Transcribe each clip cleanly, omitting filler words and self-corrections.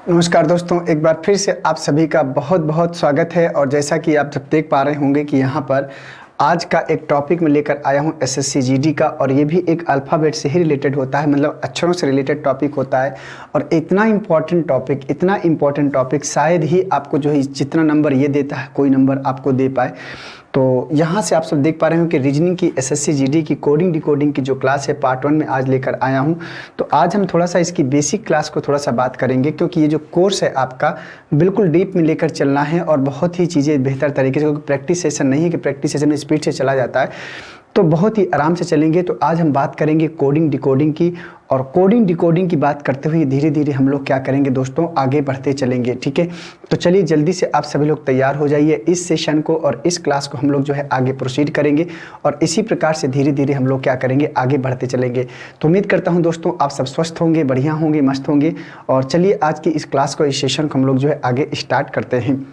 नमस्कार दोस्तों, एक बार फिर से आप सभी का बहुत बहुत स्वागत है। और जैसा कि आप सब देख पा रहे होंगे कि यहाँ पर आज का एक टॉपिक मैं लेकर आया हूँ एसएससी जीडी का, और ये भी एक अल्फ़ाबेट से ही रिलेटेड होता है, मतलब अक्षरों से रिलेटेड टॉपिक होता है। और इतना इम्पॉर्टेंट टॉपिक शायद ही आपको जो है जितना नंबर ये देता है कोई नंबर आपको दे पाए। तो यहाँ से आप सब देख पा रहे हो कि रीजनिंग की एसएससी जीडी की कोडिंग डिकोडिंग की जो क्लास है पार्ट 1 में आज लेकर आया हूँ। तो आज हम थोड़ा सा इसकी बेसिक क्लास को थोड़ा सा बात करेंगे, क्योंकि ये जो कोर्स है आपका बिल्कुल डीप में लेकर चलना है और बहुत ही चीज़ें बेहतर तरीके से, क्योंकि प्रैक्टिस सेशन नहीं है कि प्रैक्टिस सेशन में स्पीड से चला जाता है, तो बहुत ही आराम से चलेंगे। तो आज हम बात करेंगे कोडिंग डिकोडिंग की, और कोडिंग डिकोडिंग की बात करते हुए धीरे धीरे हम लोग क्या करेंगे दोस्तों, आगे बढ़ते चलेंगे। ठीक है, तो चलिए जल्दी से आप सभी लोग तैयार हो जाइए इस सेशन को, और इस क्लास को हम लोग जो है आगे प्रोसीड करेंगे, और इसी प्रकार से धीरे धीरे हम लोग क्या करेंगे, आगे बढ़ते चलेंगे। तो उम्मीद करता हूँ दोस्तों आप सब स्वस्थ होंगे, बढ़िया होंगे, मस्त होंगे। और चलिए आज की इस क्लास को, इस सेशन को हम लोग जो है आगे स्टार्ट करते हैं।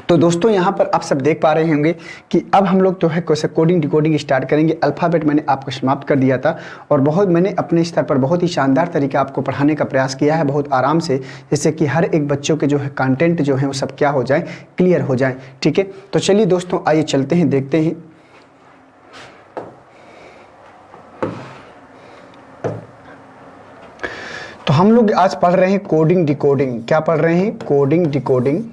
तो दोस्तों यहाँ पर आप सब देख पा रहे होंगे कि अब हम लोग जो है कैसे कोडिंग डिकोडिंग स्टार्ट करेंगे। अल्फ़ाबेट मैंने आपको समाप्त कर दिया था, और मैंने अपने स्तर पर बहुत ही शानदार तरीके आपको पढ़ाने का प्रयास किया है, बहुत आराम से, जिससे कि हर एक बच्चों के जो है कंटेंट जो है वो सब क्या हो जाए, क्लियर हो जाए। ठीक है, तो चलिए दोस्तों आइए चलते हैं, देखते हैं। तो हम लोग आज पढ़ रहे हैं कोडिंग डिकोडिंग। क्या पढ़ रहे हैं? Coding decoding.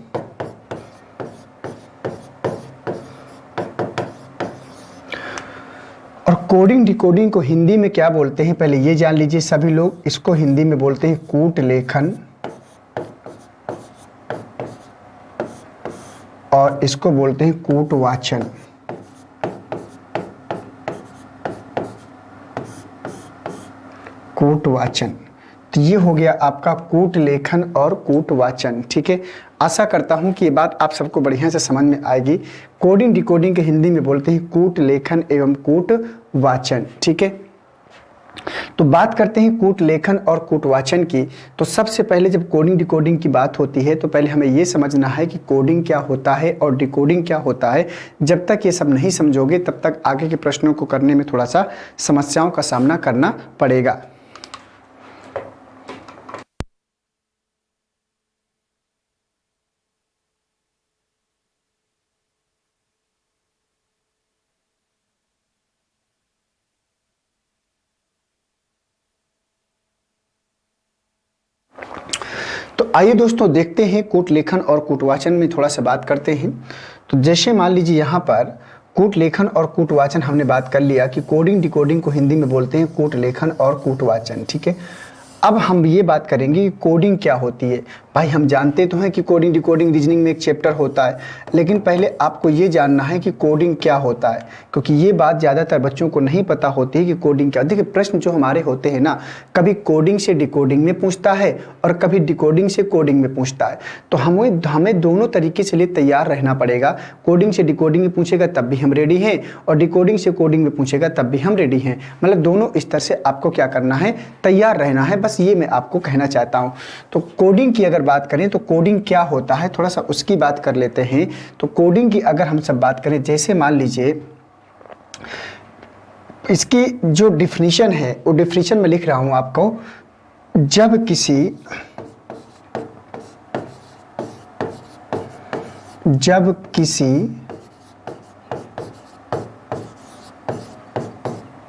और कोडिंग डिकोडिंग को हिंदी में क्या बोलते हैं पहले ये जान लीजिए सभी लोग। इसको हिंदी में बोलते हैं कूट लेखन, और इसको बोलते हैं कूट वाचन। कूट वाचन, तो ये हो गया आपका कूट लेखन और कूट वाचन। ठीक है, आशा करता हूं कि ये बात आप सबको बढ़िया से समझ में आएगी। कोडिंग डिकोडिंग के हिंदी में बोलते हैं कूट लेखन एवं कूट वाचन। ठीक है, तो बात करते हैं कूट लेखन और कूट वाचन की। तो सबसे पहले जब कोडिंग डिकोडिंग की बात होती है तो पहले हमें ये समझना है कि कोडिंग क्या होता है और डिकोडिंग क्या होता है। जब तक ये सब नहीं समझोगे तब तक आगे के प्रश्नों को करने में थोड़ा सा समस्याओं का सामना करना पड़ेगा। तो आइए दोस्तों देखते हैं कूट लेखन और कूटवाचन में थोड़ा सा बात करते हैं। तो जैसे मान लीजिए यहाँ पर कूट लेखन और कूटवाचन हमने बात कर लिया कि कोडिंग डिकोडिंग को हिंदी में बोलते हैं कूट लेखन और कूटवाचन। ठीक है, अब हम ये बात करेंगे कि कोडिंग क्या होती है। भाई हम जानते तो हैं कि कोडिंग डिकोडिंग रीजनिंग में एक चैप्टर होता है, लेकिन पहले आपको ये जानना है कि कोडिंग क्या होता है, क्योंकि ये बात ज़्यादातर बच्चों को नहीं पता होती है कि कोडिंग क्या। देखिए प्रश्न जो हमारे होते हैं ना, कभी कोडिंग से डिकोडिंग में पूछता है और कभी डिकोडिंग से कोडिंग में पूछता है। तो हमें दोनों तरीके से लिए तैयार रहना पड़ेगा। कोडिंग से डिकोडिंग में पूछेगा तब भी हम रेडी हैं, और डिकोडिंग से कोडिंग में पूछेगा तब भी हम रेडी हैं। मतलब दोनों स्तर से आपको क्या करना है, तैयार रहना है। बस ये मैं आपको कहना चाहता हूँ। तो कोडिंग की अगर बात करें तो कोडिंग क्या होता है, थोड़ा सा उसकी बात कर लेते हैं। तो कोडिंग की अगर हम सब बात करें, जैसे मान लीजिए इसकी जो डिफिनीशन है वो डिफिनीशन में लिख रहा हूं आपको। जब किसी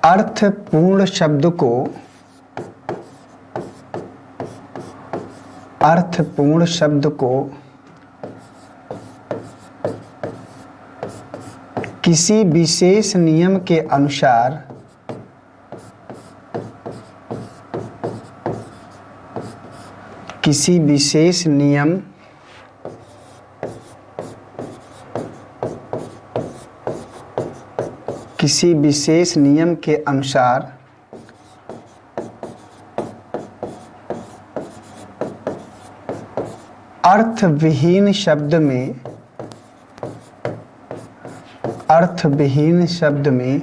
अर्थपूर्ण शब्द को किसी विशेष नियम के अनुसार अर्थविहीन शब्द में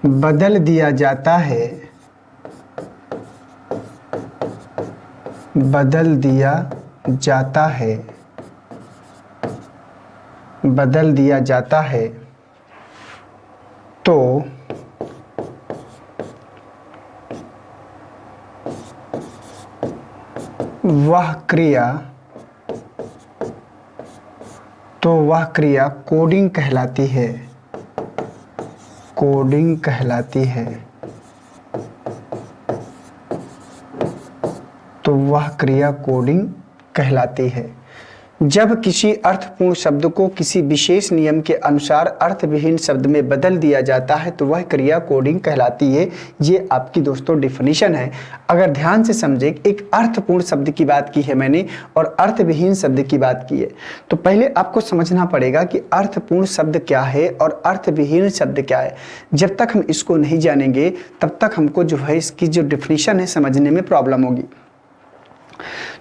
बदल दिया जाता है, तो वह क्रिया कोडिंग कहलाती है। कोडिंग कहलाती है। तो वह क्रिया कोडिंग कहलाती है। जब किसी अर्थपूर्ण शब्द को किसी विशेष नियम के अनुसार अर्थविहीन शब्द में बदल दिया जाता है तो वह क्रिया कोडिंग कहलाती है। ये आपकी दोस्तों डिफिनीशन है। अगर ध्यान से समझे, एक अर्थपूर्ण शब्द की बात की है मैंने और अर्थविहीन शब्द की बात की है, तो पहले आपको समझना पड़ेगा कि अर्थपूर्ण शब्द क्या है और अर्थविहीन शब्द क्या है। जब तक हम इसको नहीं जानेंगे तब तक हमको जो है इसकी जो डिफिनीशन है समझने में प्रॉब्लम होगी।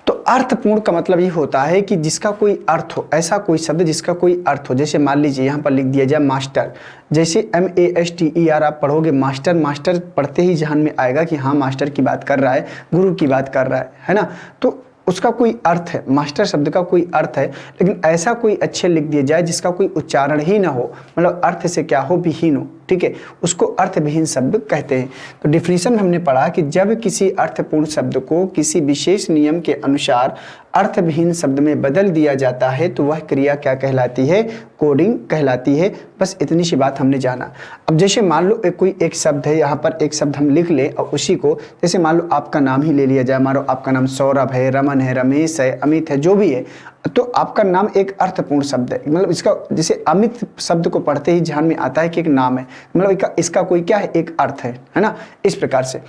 तो अर्थपूर्ण का मतलब ये होता है कि जिसका कोई अर्थ हो, ऐसा कोई शब्द जिसका कोई अर्थ हो। जैसे मान लीजिए यहाँ पर लिख दिया जाए मास्टर, जैसे MASTER आप पढ़ोगे मास्टर, मास्टर पढ़ते ही ध्यान में आएगा कि हाँ मास्टर की बात कर रहा है, गुरु की बात कर रहा है ना। तो उसका कोई अर्थ है, मास्टर शब्द का कोई अर्थ है। लेकिन ऐसा कोई अच्छे लिख दिया जाए जिसका कोई उच्चारण ही ना हो, मतलब अर्थ से क्या हो, विहीन हो, ठीक है, उसको अर्थविहीन शब्द कहते हैं। तो डिफिनीशन में हमने पढ़ा कि जब किसी अर्थपूर्ण शब्द को किसी विशेष नियम के अनुसार अर्थविहीन शब्द में बदल दिया जाता है तो वह क्रिया क्या कहलाती है, कोडिंग कहलाती है। बस इतनी सी बात हमने जाना। अब जैसे मान लो कोई एक शब्द है, यहाँ पर एक शब्द हम लिख ले और उसी को, जैसे मान लो आपका नाम ही ले लिया जाए, मान लो आपका नाम सौरभ है, रमन है, रमेश है, अमित है, जो भी है, तो आपका नाम एक अर्थपूर्ण शब्द है। मतलब इसका जैसे अमित शब्द को पढ़ते ही ध्यान में आता है कि एक नाम है, मतलब इसका कोई क्या है, एक अर्थ है ना, इस प्रकार से।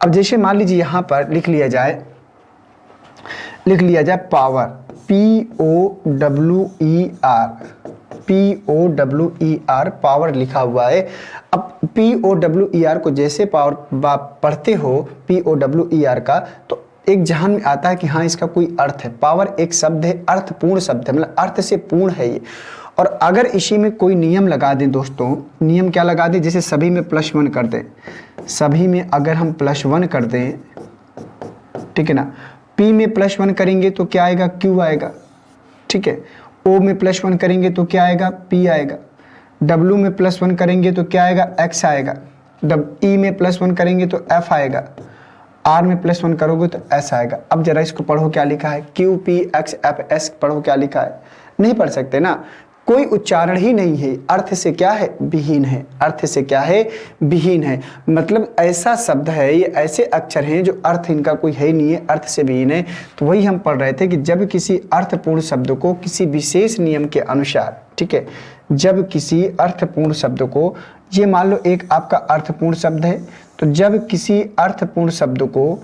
अब जैसे मान लीजिए यहाँ पर लिख लिया जाए पावर, POWER, पावर लिखा हुआ है। अब POWER को जैसे पावर पढ़ते हो, POWER का, तो एक ध्यान में आता है कि हाँ इसका कोई अर्थ है। पावर एक शब्द है, अर्थपूर्ण शब्द है, मतलब अर्थ से पूर्ण है ये। और अगर इसी में कोई नियम लगा दें दोस्तों, नियम क्या लगा दें, जैसे सभी में +1 कर दें, सभी में अगर हम +1 कर दें, ठीक है ना, P में +1 करेंगे तो क्या आएगा, Q आएगा, ठीक है, O में +1 करेंगे तो क्या आएगा, P आएगा, W में +1 करेंगे तो क्या आएगा, X आएगा, E में +1 करेंगे तो F आएगा, R में +1 करोगे तो S आएगा। अब जरा इसको पढ़ो क्या लिखा है, QPXFS पढ़ो क्या लिखा है, नहीं पढ़ सकते ना, कोई उच्चारण ही नहीं है, अर्थ से क्या है, विहीन है, अर्थ से क्या है, विहीन है। मतलब ऐसा शब्द है, ये ऐसे अक्षर हैं जो अर्थ इनका कोई है नहीं है, अर्थ से विहीन है। तो वही हम पढ़ रहे थे कि जब किसी अर्थपूर्ण शब्द को किसी विशेष नियम के अनुसार, ठीक है, जब किसी अर्थपूर्ण शब्द को, ये मान लो एक आपका अर्थपूर्ण शब्द है, तो जब किसी अर्थपूर्ण शब्द को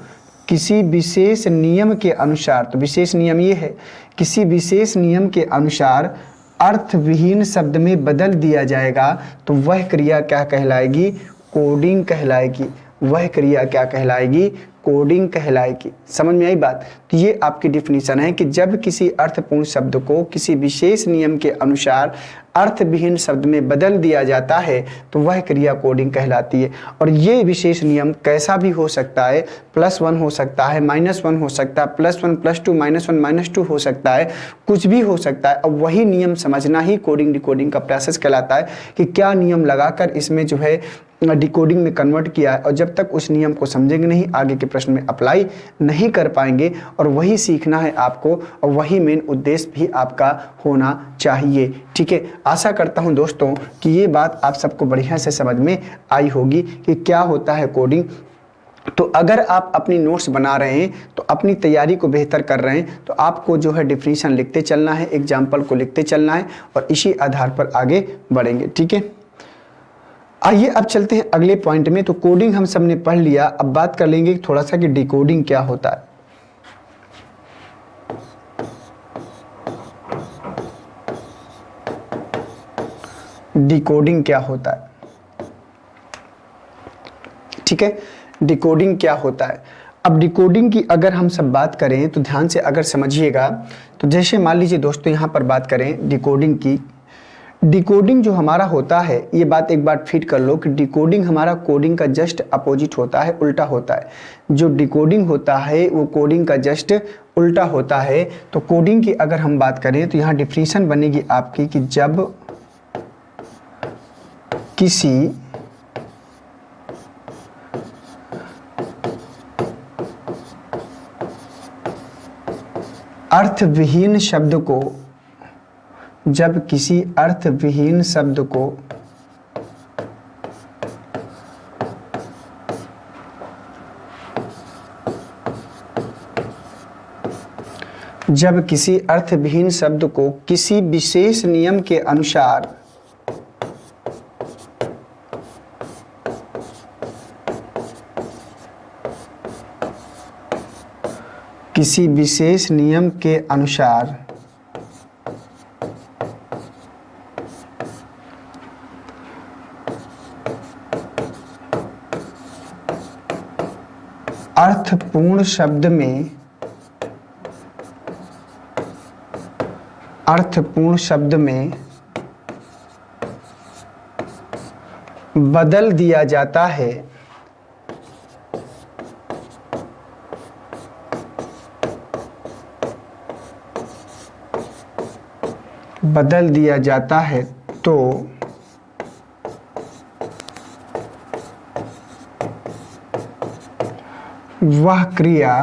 किसी विशेष नियम के अनुसार, तो विशेष नियम ये है, किसी विशेष नियम के अनुसार अर्थविहीन शब्द में बदल दिया जाएगा तो वह क्रिया क्या कहलाएगी, कोडिंग कहलाएगी। वह क्रिया क्या कहलाएगी, कोडिंग कहलाएगी। समझ में आई बात। तो ये आपकी डिफिनीशन है कि जब किसी अर्थपूर्ण शब्द को किसी विशेष नियम के अनुसार अर्थविहीन शब्द में बदल दिया जाता है तो वह क्रिया कोडिंग कहलाती है। और ये विशेष नियम कैसा भी हो सकता है, +1 हो सकता है, -1 हो सकता है, +1 +2 -1 -2 हो सकता है, कुछ भी हो सकता है। अब वही नियम समझना ही कोडिंग डिकोडिंग का प्रोसेस कहलाता है कि क्या नियम लगाकर इसमें जो है डिकोडिंग में कन्वर्ट किया है। और जब तक उस नियम को समझेंगे नहीं, आगे के प्रश्न में अप्लाई नहीं कर पाएंगे। और वही सीखना है आपको और वही मेन उद्देश्य भी आपका होना चाहिए। ठीक है, आशा करता हूं दोस्तों कि ये बात आप सबको बढ़िया से समझ में आई होगी कि क्या होता है कोडिंग। तो अगर आप अपनी नोट्स बना रहे हैं तो अपनी तैयारी को बेहतर कर रहे हैं तो आपको जो है डिफिनीशन लिखते चलना है, एग्जाम्पल को लिखते चलना है और इसी आधार पर आगे बढ़ेंगे। ठीक है, आइए अब चलते हैं अगले पॉइंट में। तो कोडिंग हम सब ने पढ़ लिया, अब बात कर लेंगे थोड़ा सा कि डिकोडिंग क्या होता है। डिकोडिंग क्या होता है, ठीक है, डिकोडिंग क्या होता है। अब डिकोडिंग की अगर हम सब बात करें तो ध्यान से अगर समझिएगा, तो जैसे मान लीजिए दोस्तों यहाँ पर बात करें डिकोडिंग की। डिकोडिंग जो हमारा होता है, ये बात एक बार फिट कर लो कि डिकोडिंग हमारा कोडिंग का जस्ट अपोजिट होता है, उल्टा होता है। जो डिकोडिंग होता है वो कोडिंग का जस्ट उल्टा होता है। तो कोडिंग की अगर हम बात करें तो यहाँ डिफिनीशन बनेगी आपकी कि जब किसी अर्थविहीन शब्द को, जब किसी अर्थविहीन शब्द को जब किसी अर्थविहीन शब्द को किसी विशेष नियम के अनुसार किसी विशेष नियम के अनुसार अर्थपूर्ण शब्द में बदल दिया जाता है, तो वह क्रिया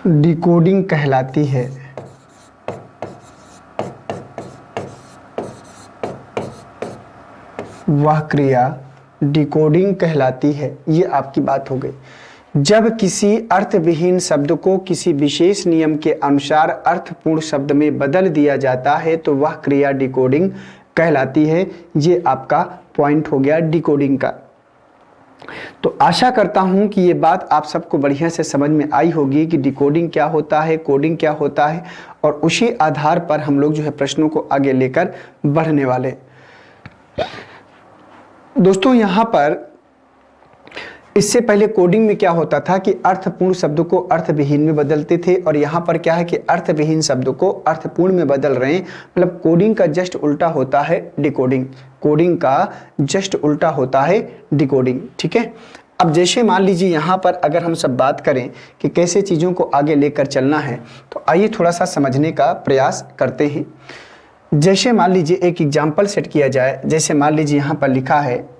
डिकोडिंग कहलाती है। वह क्रिया डिकोडिंग कहलाती है। ये आपकी बात हो गई। जब किसी अर्थविहीन शब्द को किसी विशेष नियम के अनुसार अर्थपूर्ण शब्द में बदल दिया जाता है तो वह क्रिया डिकोडिंग कहलाती है। ये आपका पॉइंट हो गया डिकोडिंग का। तो आशा करता हूं कि ये बात आप सबको बढ़िया से समझ में आई होगी कि डिकोडिंग क्या होता है, कोडिंग क्या होता है, और उसी आधार पर हम लोग जो है प्रश्नों को आगे लेकर बढ़ने वाले। दोस्तों यहाँ पर इससे पहले कोडिंग में क्या होता था कि अर्थपूर्ण शब्द को अर्थविहीन में बदलते थे, और यहाँ पर क्या है कि अर्थविहीन शब्द को अर्थपूर्ण में बदल रहे हैं। मतलब कोडिंग का जस्ट उल्टा होता है डिकोडिंग। कोडिंग का जस्ट उल्टा होता है डिकोडिंग। ठीक है। अब जैसे मान लीजिए यहाँ पर अगर हम सब बात करें कि कैसे चीज़ों को आगे लेकर चलना है, तो आइए थोड़ा सा समझने का प्रयास करते हैं। जैसे मान लीजिए एक एग्जाम्पल सेट किया जाए। जैसे मान लीजिए यहाँ पर लिखा है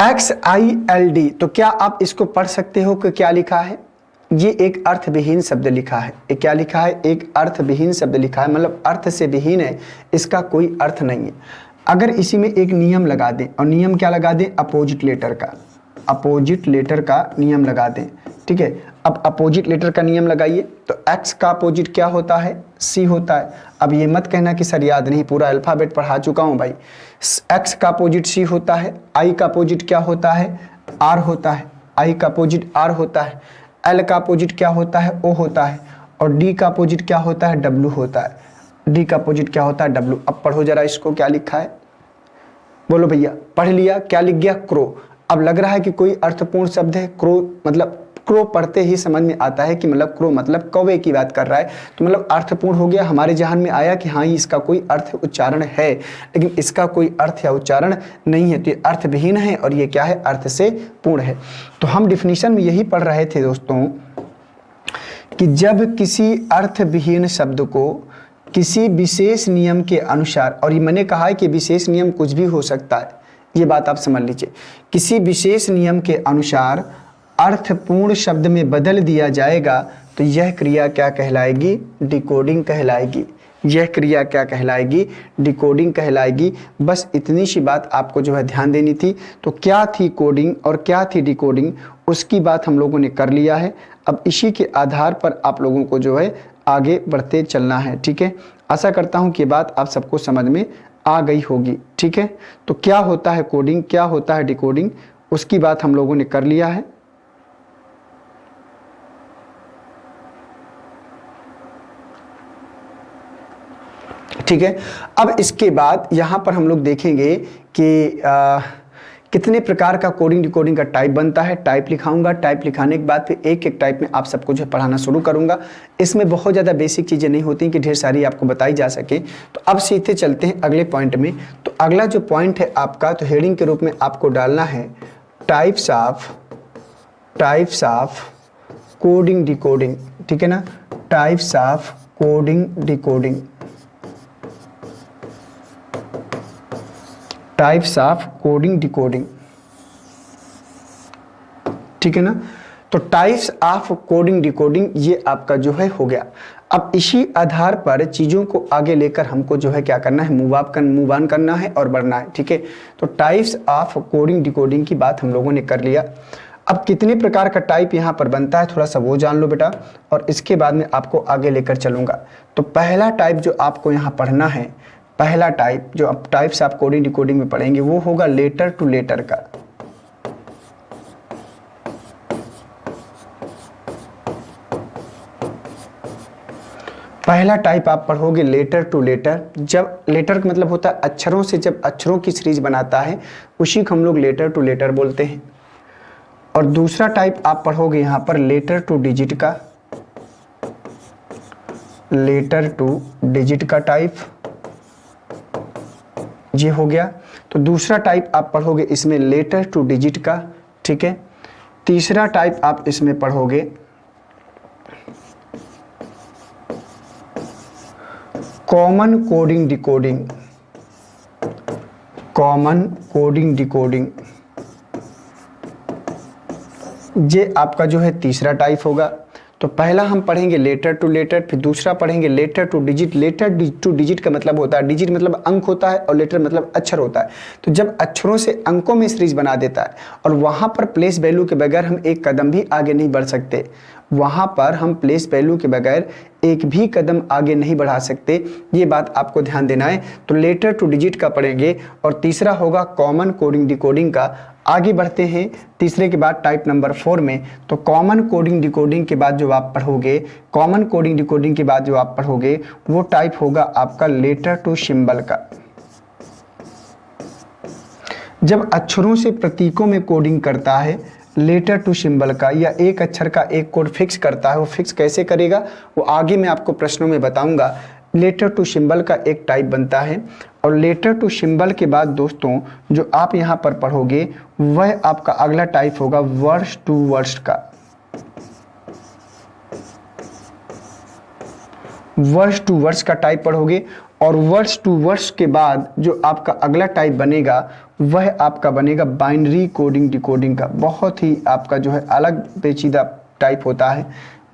XILD, तो क्या आप इसको पढ़ सकते हो कि क्या लिखा है? ये एक अर्थविहीन शब्द लिखा है। ये क्या लिखा है? एक अर्थविहीन शब्द लिखा है, मतलब अर्थ से विहीन है, इसका कोई अर्थ नहीं है। अगर इसी में एक नियम लगा दें, और नियम क्या लगा दें? अपोजिट लेटर का, अपोजिट लेटर का नियम लगा दें। ठीक है। अब अपोजिट लेटर का नियम लगाइए तो X का अपोजिट क्या होता है? C होता है। अब ये मत कहना कि सर याद नहीं, पूरा अल्फाबेट पढ़ा चुका हूँ भाई। X का अपोजिट C होता है। I का अपोजिट क्या होता है? R होता है। I का अपोजिट R होता है। L का अपोजिट क्या होता है? O होता है। और D का अपोजिट क्या होता है? W होता है। D का अपोजिट क्या होता है? W। अब पढ़ो जरा इसको, क्या लिखा है? बोलो भैया, पढ़ लिया? क्या लिख गया? क्रो। अब लग रहा है कि कोई अर्थपूर्ण शब्द है। क्रो मतलब क्रो पढ़ते ही समझ में आता है कि मतलब क्रो मतलब कौवे की बात कर रहा है, तो मतलब अर्थपूर्ण हो गया। हमारे जहन में आया कि हाँ इसका कोई अर्थ उच्चारण है, लेकिन इसका कोई अर्थ या उच्चारण नहीं है, तो ये अर्थविहीन है और ये क्या है? अर्थ से पूर्ण है। तो हम डिफिनीशन में यही पढ़ रहे थे दोस्तों कि जब किसी अर्थविहीन शब्द को किसी विशेष नियम के अनुसार, और ये मैंने कहा है कि विशेष नियम कुछ भी हो सकता है, ये बात आप समझ लीजिए, किसी विशेष नियम के अनुसार अर्थपूर्ण शब्द में बदल दिया जाएगा तो यह क्रिया क्या कहलाएगी? डिकोडिंग कहलाएगी। यह क्रिया क्या कहलाएगी? डिकोडिंग कहलाएगी। बस इतनी सी बात आपको जो है ध्यान देनी थी। तो क्या थी कोडिंग और क्या थी डिकोडिंग, उसकी बात हम लोगों ने कर लिया है। अब इसी के आधार पर आप लोगों को जो है आगे बढ़ते चलना है। ठीक है। आशा करता हूँ कि बात आप सबको समझ में आ गई होगी। ठीक है। तो क्या होता है कोडिंग, क्या होता है डिकोडिंग, उसकी बात हम लोगों ने कर लिया है। ठीक है। अब इसके बाद यहाँ पर हम लोग देखेंगे कि कितने प्रकार का कोडिंग डिकोडिंग का टाइप बनता है। टाइप लिखाऊंगा, टाइप लिखाने के बाद फिर एक एक टाइप में आप सबको जो है पढ़ाना शुरू करूंगा। इसमें बहुत ज़्यादा बेसिक चीज़ें नहीं होती कि ढेर सारी आपको बताई जा सके। तो अब सीधे चलते हैं अगले पॉइंट में। तो अगला जो पॉइंट है आपका, तो हेडिंग के रूप में आपको डालना है टाइप्स ऑफ कोडिंग डिकोडिंग। ठीक है ना, types of coding decoding, types of coding decoding, ठीक है ना। तो टाइप्स ऑफ कोडिंग डिकोडिंग ये आपका जो है हो गया। अब इसी आधार पर चीज़ों को आगे लेकर हमको जो है क्या करना है, मूव ऑन करना है और बढ़ना है, ठीक है। तो टाइप्स ऑफ कोडिंग डिकोडिंग की बात हम लोगों ने कर लिया। अब कितने प्रकार का टाइप यहाँ पर बनता है थोड़ा सा वो जान लो बेटा, और इसके बाद में आपको आगे लेकर चलूँगा। तो पहला टाइप जो आपको यहाँ पढ़ना है, पहला टाइप जो आप टाइप्स ऑफ कोडिंग डिकोडिंग में पढ़ेंगे वो होगा लेटर टू लेटर का। पहला टाइप आप पढ़ोगे लेटर टू लेटर। जब लेटर का मतलब होता है अक्षरों से, जब अक्षरों की सीरीज बनाता है उसी को हम लोग लेटर टू लेटर बोलते हैं। और दूसरा टाइप आप पढ़ोगे यहाँ पर लेटर टू डिजिट का, लेटर टू डिजिट का टाइप ये हो गया। तो दूसरा टाइप आप पढ़ोगे इसमें लेटर टू डिजिट का, ठीक है। तीसरा टाइप आप इसमें पढ़ोगे common coding decoding, common coding decoding ये आपका जो है तीसरा टाइप होगा। तो पहला हम पढ़ेंगे लेटर टू लेटर, फिर दूसरा पढ़ेंगे letter to digit. Letter to digit का मतलब होता है, डिजिट मतलब अंक होता है और लेटर मतलब अक्षर होता है। तो जब अक्षरों से अंकों में सीरीज बना देता है और वहाँ पर प्लेस वैल्यू के बगैर हम एक कदम भी आगे नहीं बढ़ सकते, वहाँ पर हम प्लेस वैल्यू के बगैर एक भी कदम आगे नहीं बढ़ा सकते, ये बात आपको ध्यान देना है। तो लेटर टू डिजिट का पढ़ेंगे और तीसरा होगा कॉमन कोडिंग डिकोडिंग का। आगे बढ़ते हैं तीसरे के बाद टाइप नंबर 4 में। तो कॉमन कोडिंग डिकोडिंग के बाद जो आप पढ़ोगे, कॉमन कोडिंग डिकोडिंग के बाद जो आप पढ़ोगे वो टाइप होगा आपका लेटर टू सिंबल का। जब अक्षरों से प्रतीकों में कोडिंग करता है लेटर टू सिंबल का, या एक अक्षर का एक कोड फिक्स करता है, वो फिक्स कैसे करेगा वो आगे मैं आपको प्रश्नों में बताऊंगा। लेटर टू सिंबल का एक टाइप बनता है। और लेटर टू सिंबल के बाद दोस्तों जो आप यहाँ पर पढ़ोगे वह आपका अगला टाइप होगा वर्ड्स टू वर्ड्स का। वर्ड्स टू वर्ड्स का टाइप पढ़ोगे और वर्ड्स टू वर्ड्स के बाद जो आपका अगला टाइप बनेगा वह आपका बनेगा बाइनरी कोडिंग डिकोडिंग का। बहुत ही आपका जो है अलग पेचीदा टाइप होता है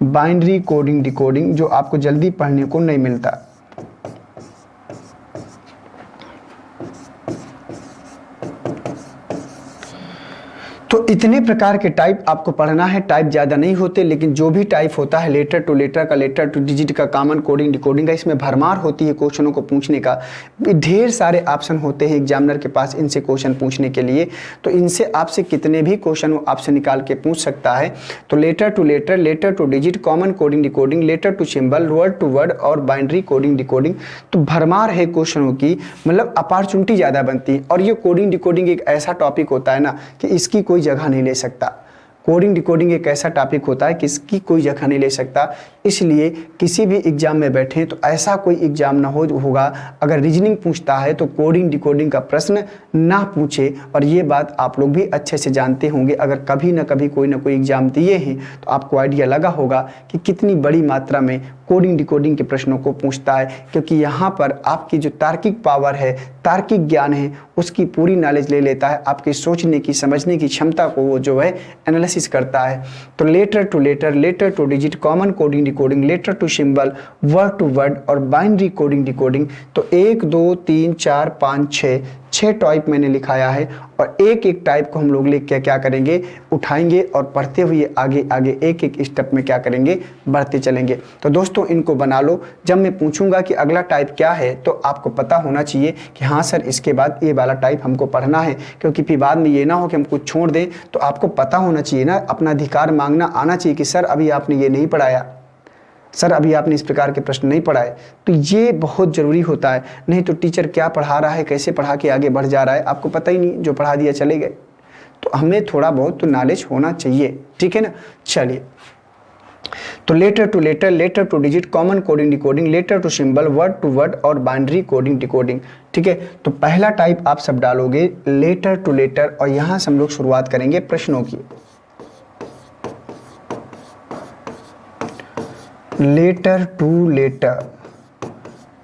बाइनरी कोडिंग डिकोडिंग, जो आपको जल्दी पढ़ने को नहीं मिलता। तो इतने प्रकार के टाइप आपको पढ़ना है। टाइप ज़्यादा नहीं होते, लेकिन जो भी टाइप होता है लेटर टू लेटर का, लेटर टू डिजिट का, कॉमन कोडिंग डिकोडिंग का, इसमें भरमार होती है क्वेश्चनों को पूछने का। ढेर सारे ऑप्शन होते हैं एग्जामिनर के पास इनसे क्वेश्चन पूछने के लिए। तो इनसे आपसे कितने भी क्वेश्चन वो आपसे निकाल के पूछ सकता है। तो letter to letter, letter to digit, common coding decoding, letter to symbol, word to word और बाइनरी कोडिंग डिकोडिंग, तो भरमार है क्वेश्चनों की, मतलब अपॉर्चुनिटी ज़्यादा बनती है। और ये कोडिंग डिकोडिंग एक ऐसा टॉपिक होता है ना कि इसकी कोई जगह नहीं ले सकता। कोडिंग डिकोडिंग एक ऐसा टॉपिक होता है कि इसकी कोई जगह नहीं ले सकता। इसलिए किसी भी एग्जाम में बैठे तो ऐसा कोई एग्जाम ना होगा अगर रीजनिंग पूछता है तो कोडिंग डिकोडिंग का प्रश्न ना पूछे। और ये बात आप लोग भी अच्छे से जानते होंगे, अगर कभी ना कभी कोई ना कोई एग्जाम दिए हैं तो आपको आइडिया लगा होगा कि कितनी बड़ी मात्रा में कोडिंग डिकोडिंग के प्रश्नों को पूछता है। क्योंकि यहाँ पर आपकी जो तार्किक पावर है, तार्किक ज्ञान है, उसकी पूरी नॉलेज ले लेता है। आपके सोचने की, समझने की क्षमता को वो जो है एनालिसिस करता है। तो letter to letter, letter to digit, common coding decoding, letter to symbol, word to word और बाइनरी कोडिंग डिकोडिंग, तो 1 2 3 4 5 6 टाइप मैंने लिखाया है। और एक एक टाइप को हम लोग लेके क्या करेंगे, उठाएंगे और पढ़ते हुए आगे आगे एक एक स्टेप में क्या करेंगे, बढ़ते चलेंगे। तो दोस्तों इनको बना लो। जब मैं पूछूंगा कि अगला टाइप क्या है तो आपको पता होना चाहिए कि हाँ सर इसके बाद ये वाला टाइप हमको पढ़ना है। क्योंकि फिर बाद में ये ना हो कि हम कुछ छोड़ दें। तो आपको पता होना चाहिए ना, अपना अधिकार मांगना आना चाहिए कि सर अभी आपने ये नहीं पढ़ाया, सर अभी आपने इस प्रकार के प्रश्न नहीं पढ़ाए। तो ये बहुत ज़रूरी होता है। नहीं तो टीचर क्या पढ़ा रहा है, कैसे पढ़ा के आगे बढ़ जा रहा है, आपको पता ही नहीं, जो पढ़ा दिया चले गए। तो हमें थोड़ा बहुत तो नॉलेज होना चाहिए, ठीक है ना। चलिए, तो letter to letter, letter to digit, common coding decoding, letter to symbol, word to word और बाइनरी कोडिंग डिकोडिंग, ठीक है। तो पहला टाइप आप सब डालोगे लेटर टू लेटर, और यहाँ से हम लोग शुरुआत करेंगे प्रश्नों की। Letter to letter.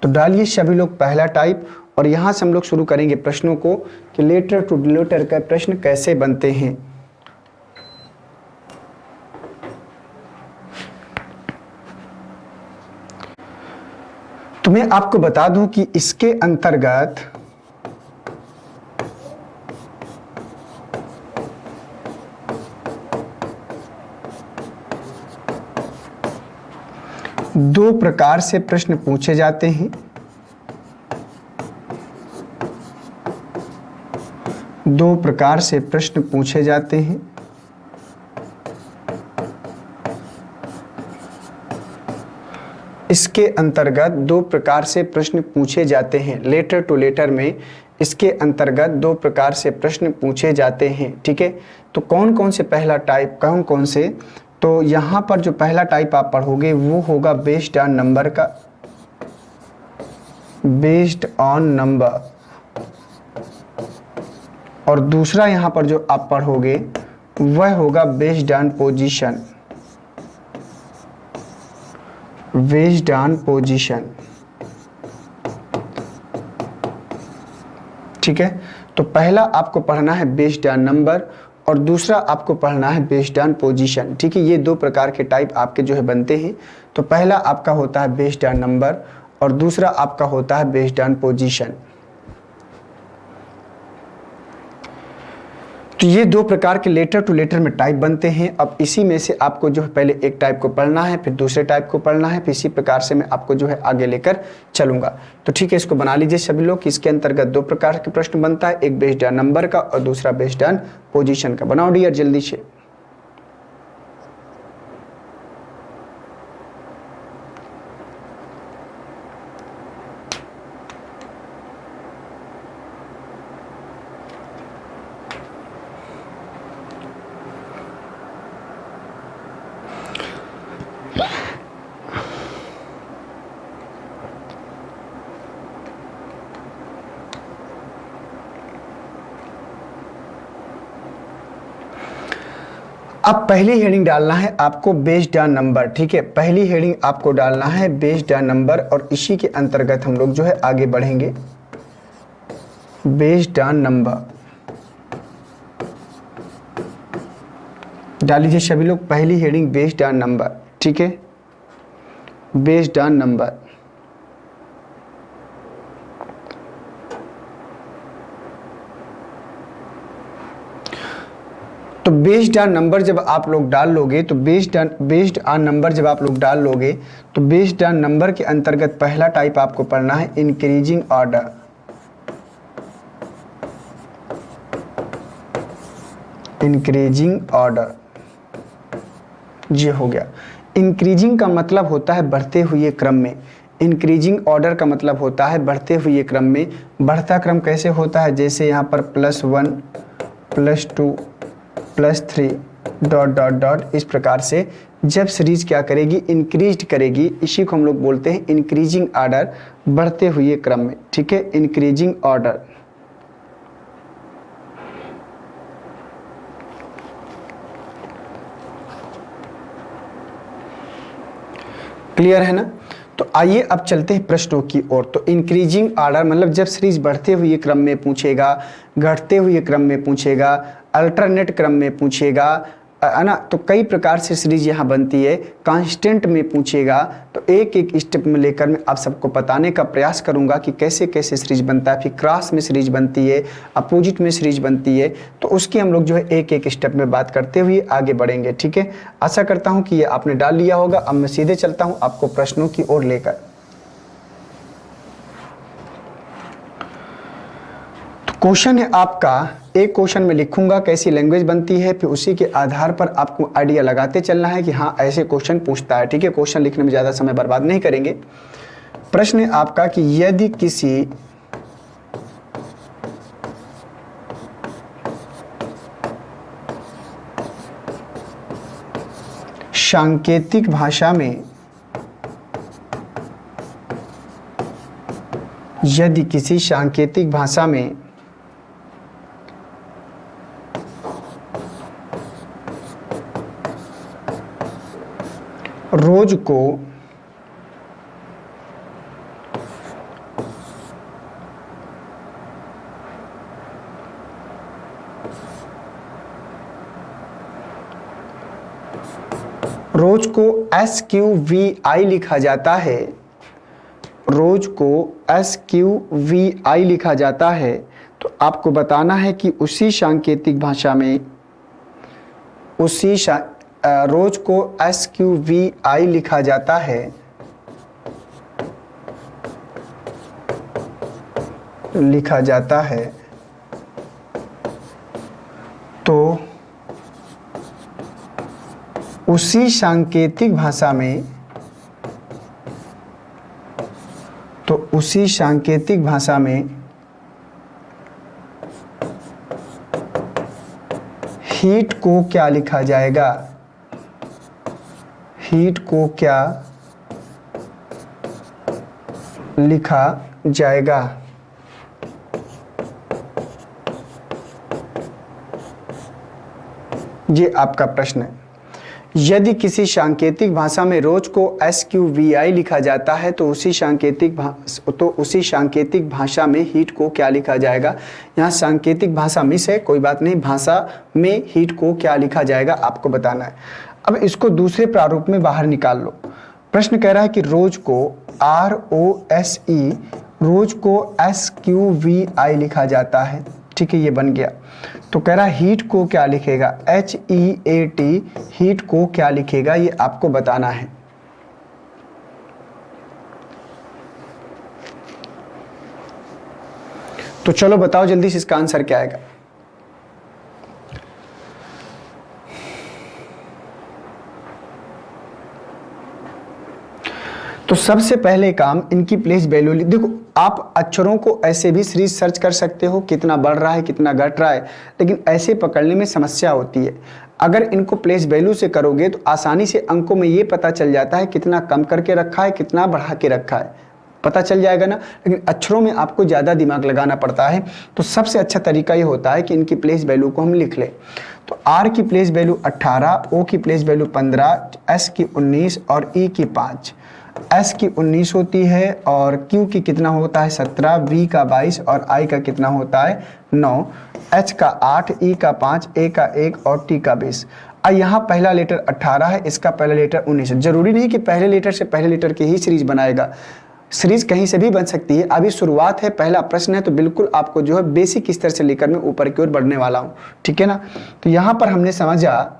तो डालिए सभी लोग पहला टाइप, और यहां से हम लोग शुरू करेंगे प्रश्नों को कि लेटर टू लेटर का प्रश्न कैसे बनते हैं। तो मैं आपको बता दूं कि इसके अंतर्गत दो प्रकार से प्रश्न पूछे जाते हैं। दो प्रकार से प्रश्न पूछे जाते हैं। इसके अंतर्गत दो प्रकार से प्रश्न पूछे जाते हैं। लेटर टू लेटर में इसके अंतर्गत दो प्रकार से प्रश्न पूछे जाते हैं। ठीक है, तो कौन कौन से पहला टाइप, कौन कौन से, तो यहां पर जो पहला टाइप आप पढ़ोगे वो होगा बेस्ड ऑन नंबर का, बेस्ड ऑन नंबर। और दूसरा यहां पर जो आप पढ़ोगे वह होगा based on position, based on position. ठीक है, तो पहला आपको पढ़ना है बेस्ड ऑन नंबर और दूसरा आपको पढ़ना है बेस्ड ऑन पोजीशन। ठीक है, ये दो प्रकार के टाइप आपके जो है बनते हैं। तो पहला आपका होता है बेस्ड ऑन नंबर और दूसरा आपका होता है बेस्ड ऑन पोजीशन। तो ये दो प्रकार के लेटर टू लेटर में टाइप बनते हैं। अब इसी में से आपको जो है पहले एक टाइप को पढ़ना है, फिर दूसरे टाइप को पढ़ना है, फिर इसी प्रकार से मैं आपको जो है आगे लेकर चलूंगा। तो ठीक है, इसको बना लीजिए सभी लोग कि इसके अंतर्गत दो प्रकार के प्रश्न बनता है, एक बेस्ड ऑन नंबर का और दूसरा बेस्ड ऑन पोजीशन का। बनाओ डियर जल्दी से। अब पहली हेडिंग डालना है आपको बेस्ड ऑन नंबर। ठीक है, पहली हेडिंग आपको डालना है बेस्ड ऑन नंबर और इसी के अंतर्गत हम लोग जो है आगे बढ़ेंगे। बेस्ड ऑन नंबर डाल लीजिए सभी लोग, पहली हेडिंग बेस्ड ऑन नंबर। ठीक है, बेस्ड ऑन नंबर। तो बेस्ड ऑन नंबर जब आप लोग डाल लोगे तो बेस्ड ऑन नंबर जब आप लोग डाल लोगे तो बेस्ड ऑन नंबर के अंतर्गत पहला टाइप आपको पढ़ना है इंक्रीजिंग ऑर्डर। इंक्रीजिंग ऑर्डर, ये हो गया। इंक्रीजिंग का मतलब होता है बढ़ते हुए क्रम में। इंक्रीजिंग ऑर्डर का मतलब होता है बढ़ते हुए क्रम में। बढ़ता क्रम कैसे होता है, जैसे यहाँ पर +1 +2 +3 डॉट डॉट डॉट, इस प्रकार से जब सीरीज क्या करेगी, इंक्रीज करेगी, इसी को हम लोग बोलते हैं इंक्रीजिंग ऑर्डर, बढ़ते हुए क्रम में। ठीक है, इंक्रीजिंग ऑर्डर। क्लियर है ना? तो आइए अब चलते हैं प्रश्नों की ओर। तो इंक्रीजिंग ऑर्डर मतलब जब सीरीज बढ़ते हुए क्रम में पूछेगा, घटते हुए क्रम में पूछेगा, अल्टरनेट क्रम में पूछेगा, है ना, तो कई प्रकार से सीरीज यहाँ बनती है। कांस्टेंट में पूछेगा, तो एक एक स्टेप में लेकर मैं आप सबको बताने का प्रयास करूंगा कि कैसे कैसे सीरीज बनता है। फिर क्रॉस में सीरीज बनती है, अपोजिट में सीरीज बनती है, तो उसकी हम लोग जो है एक एक स्टेप में बात करते हुए आगे बढ़ेंगे। ठीक है, आशा करता हूँ कि ये आपने डाल लिया होगा। अब मैं सीधे चलता हूँ आपको प्रश्नों की ओर लेकर। क्वेश्चन है आपका, एक क्वेश्चन में लिखूंगा कैसी लैंग्वेज बनती है, फिर उसी के आधार पर आपको आइडिया लगाते चलना है कि हाँ ऐसे क्वेश्चन पूछता है। ठीक है, क्वेश्चन लिखने में ज़्यादा समय बर्बाद नहीं करेंगे। प्रश्न है आपका कि यदि किसी सांकेतिक भाषा में, यदि किसी सांकेतिक भाषा में रोज को रोज को SQVI लिखा जाता है, रोज को SQVI लिखा जाता है, तो आपको बताना है कि उसी सांकेतिक भाषा में रोज को SQVI लिखा जाता है, तो उसी सांकेतिक भाषा में हीट को क्या लिखा जाएगा, हीट को क्या लिखा जाएगा। ये आपका प्रश्न है। यदि किसी सांकेतिक भाषा में रोज को SQVI लिखा जाता है तो उसी सांकेतिक भाषा में हीट को क्या लिखा जाएगा। यहाँ सांकेतिक भाषा मिस है, कोई बात नहीं, भाषा में हीट को क्या लिखा जाएगा आपको बताना है। अब इसको दूसरे प्रारूप में बाहर निकाल लो। प्रश्न कह रहा है कि रोज को ROSE, रोज को SQVI लिखा जाता है, ठीक है, ये बन गया। तो कह रहा है हीट को क्या लिखेगा, HEAT, हीट को क्या लिखेगा, ये आपको बताना है। तो चलो बताओ जल्दी से इसका आंसर क्या आएगा। तो सबसे पहले काम इनकी प्लेस वैल्यू, देखो आप अक्षरों को ऐसे भी सीरीज सर्च कर सकते हो, कितना बढ़ रहा है कितना घट रहा है, लेकिन ऐसे पकड़ने में समस्या होती है। अगर इनको प्लेस वैल्यू से करोगे तो आसानी से अंकों में ये पता चल जाता है कितना कम करके रखा है कितना बढ़ा के रखा है, पता चल जाएगा ना। लेकिन अक्षरों में आपको ज़्यादा दिमाग लगाना पड़ता है। तो सबसे अच्छा तरीका ये होता है कि इनकी प्लेस वैल्यू को हम लिख लें। तो R की प्लेस वैल्यू 18, O की प्लेस वैल्यू 15, S की 19 और E की 5। S की 19 होती है और Q की कितना होता है 17, V का 22 और I का कितना होता है 9, H का 8, E का 5, A का 1 और T का 20। यहाँ पहला लेटर 18 है, इसका पहला लेटर 19 है। जरूरी नहीं कि पहले लेटर से पहले लेटर की ही सीरीज बनाएगा, सीरीज कहीं से भी बन सकती है। अभी शुरुआत है, पहला प्रश्न है, तो बिल्कुल आपको जो है बेसिक स्तर से लेकर मैं ऊपर की ओर बढ़ने वाला हूँ, ठीक है ना। तो यहाँ पर हमने समझा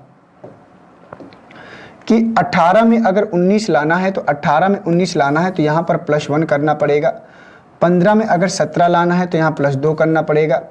कि 18 में अगर 19 लाना है तो 18 में 19 लाना है तो यहाँ पर +1 करना पड़ेगा। 15 में अगर 17 लाना है तो यहाँ +2 करना पड़ेगा।